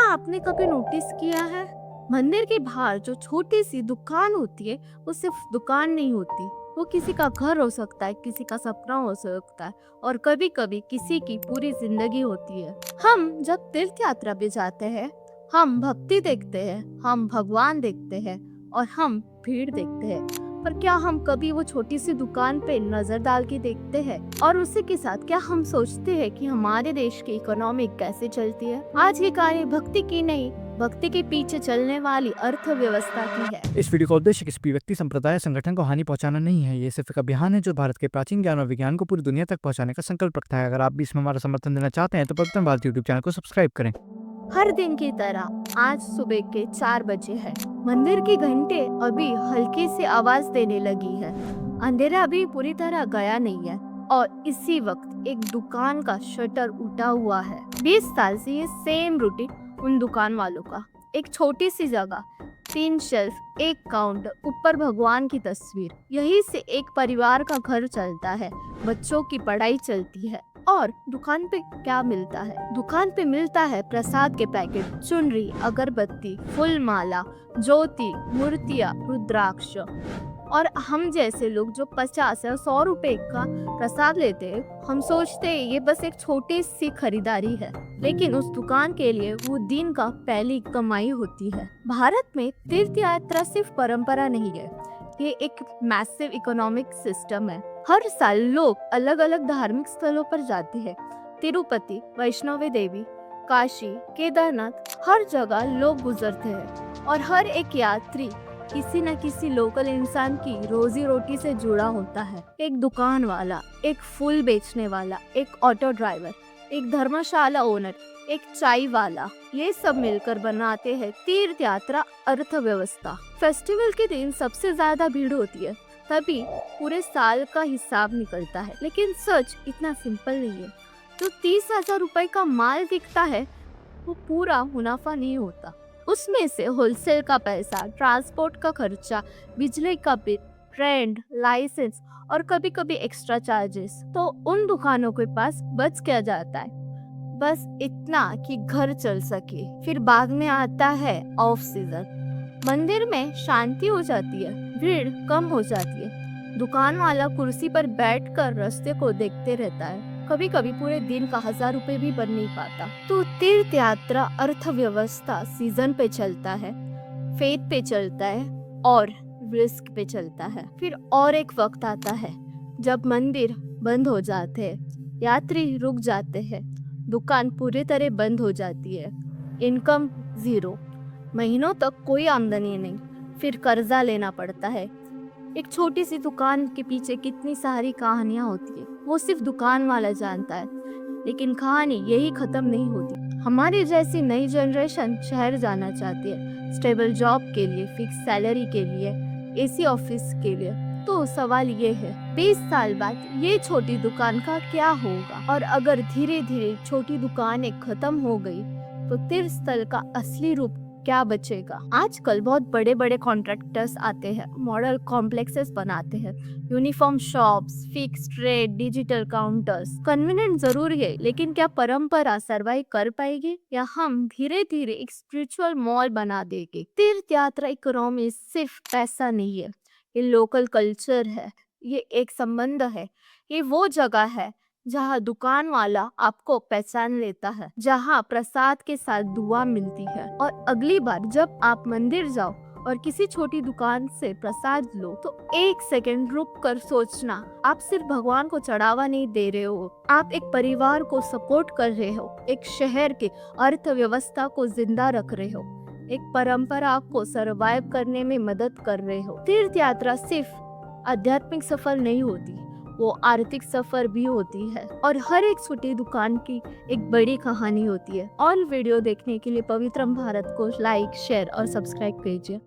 आपने कभी नोटिस किया है, मंदिर के बाहर जो छोटी सी दुकान होती है वो सिर्फ दुकान नहीं होती, वो किसी का घर हो सकता है, किसी का सपना हो सकता है और कभी कभी किसी की पूरी जिंदगी होती है। हम जब तीर्थ यात्रा पे जाते हैं, हम भक्ति देखते हैं, हम भगवान देखते हैं और हम भीड़ देखते हैं, पर क्या हम कभी वो छोटी सी दुकान पे नजर डाल के देखते हैं? और उसी के साथ क्या हम सोचते हैं कि हमारे देश की इकोनॉमी कैसे चलती है? आज की कहानी भक्ति की नहीं, भक्ति के पीछे चलने वाली अर्थव्यवस्था की है। इस वीडियो का उद्देश्य किसी भी व्यक्ति, संप्रदाय, संगठन को हानि पहुंचाना नहीं है। ये सिर्फ एक अभियान है जो भारत के प्राचीन ज्ञान और विज्ञान को पूरी दुनिया तक पहुंचाने का संकल्प रखता है। अगर आप भी इसमें हमारा समर्थन देना चाहते हैं तो पवित्र भारत यूट्यूब चैनल को सब्सक्राइब करें। हर दिन की तरह आज सुबह के 4 बजे है। मंदिर की घंटे अभी हल्की सी आवाज देने लगी है। अंधेरा अभी पूरी तरह गया नहीं है और इसी वक्त एक दुकान का शटर उठा हुआ है। 20 साल से ये सेम रूटीन उन दुकान वालों का। एक छोटी सी जगह, 3 शेल्फ, एक काउंटर, ऊपर भगवान की तस्वीर। यही से एक परिवार का घर चलता है, बच्चों की पढ़ाई चलती है। और दुकान पे क्या मिलता है? दुकान पे मिलता है प्रसाद के पैकेट, चुनरी, अगरबत्ती, फूल माला, ज्योति, मूर्तियाँ, रुद्राक्ष। और हम जैसे लोग जो 50 या 100 रुपए का प्रसाद लेते हैं, हम सोचते हैं ये बस एक छोटी सी खरीदारी है, लेकिन उस दुकान के लिए वो दिन का पहली कमाई होती है। भारत में तीर्थ यात्रा सिर्फ परंपरा नहीं है, ये एक मैसिव इकोनॉमिक सिस्टम है। हर साल लोग अलग अलग धार्मिक स्थलों पर जाते हैं। तिरुपति, वैष्णवी देवी, काशी, केदारनाथ, हर जगह लोग गुजरते हैं और हर एक यात्री किसी न किसी लोकल इंसान की रोजी रोटी से जुड़ा होता है। एक दुकान वाला, एक फूल बेचने वाला, एक ऑटो ड्राइवर, एक धर्मशाला ओनर, एक चाय वाला, ये सब मिलकर बनाते हैं तीर्थ यात्रा अर्थव्यवस्था। फेस्टिवल के दिन सबसे ज्यादा भीड़ होती है, तभी पूरे साल का हिसाब निकलता है। लेकिन सच इतना सिंपल नहीं है। जो 30,000 रुपए का माल बिकता है वो पूरा मुनाफा नहीं होता। उसमें से होलसेल का पैसा, ट्रांसपोर्ट का खर्चा, बिजली का बिल, रेंट, लाइसेंस और कभी कभी एक्स्ट्रा चार्जेस। तो उन दुकानों के पास बच क्या जाता है? बस इतना कि घर चल सके। फिर बाद में आता है ऑफ सीजन। मंदिर में शांति हो जाती है, भीड़ कम हो जाती है, दुकान वाला कुर्सी पर बैठकर रास्ते को देखते रहता है। कभी कभी पूरे दिन का 1000 रुपए भी बन नहीं पाता। तो तीर्थ यात्रा अर्थव्यवस्था सीजन पे चलता है, फेथ पे चलता है और रिस्क पे चलता है। फिर और एक वक्त आता है जब मंदिर बंद हो जाते हैं, यात्री रुक जाते हैं, दुकान पूरी तरह बंद हो जाती है, इनकम जीरो, महीनों तक कोई आमदनी नहीं। फिर कर्जा लेना पड़ता है। एक छोटी सी दुकान के पीछे कितनी सारी कहानियां होती है वो सिर्फ दुकान वाला जानता है। लेकिन कहानी यही खत्म नहीं होती। हमारी जैसी नई जनरेशन शहर जाना चाहती है, स्टेबल जॉब के लिए, फिक्स सैलरी के लिए, एसी ऑफिस के लिए। तो सवाल ये है, 20 साल बाद ये छोटी दुकान का क्या होगा? और अगर धीरे धीरे छोटी दुकानें खत्म हो गई तो तीर्थ स्थल का असली रूप क्या बचेगा? आजकल बहुत बड़े बड़े कॉन्ट्रैक्टर्स आते हैं, मॉडल कॉम्प्लेक्सेस बनाते हैं, uniform shops, fixed rate, digital counters. Convenient जरूरी है, लेकिन क्या परंपरा सर्वाइव कर पाएगी या हम धीरे धीरे एक स्पिरिचुअल मॉल बना देंगे? तीर्थ यात्रा इकोनॉमी सिर्फ पैसा नहीं है, ये लोकल कल्चर है, ये एक संबंध है। ये वो जगह है जहाँ दुकान वाला आपको पहचान लेता है, जहाँ प्रसाद के साथ दुआ मिलती है। और अगली बार जब आप मंदिर जाओ और किसी छोटी दुकान से प्रसाद लो तो 1 सेकंड रुक कर सोचना, आप सिर्फ भगवान को चढ़ावा नहीं दे रहे हो, आप एक परिवार को सपोर्ट कर रहे हो, एक शहर के अर्थव्यवस्था को जिंदा रख रहे हो, एक परंपरा को सरवाइव करने में मदद कर रहे हो। तीर्थ यात्रा सिर्फ आध्यात्मिक सफर नहीं होती, वो आर्थिक सफर भी होती है और हर एक छोटी दुकान की एक बड़ी कहानी होती है। और वीडियो देखने के लिए पवित्रम भारत को लाइक, शेयर और सब्सक्राइब कीजिए।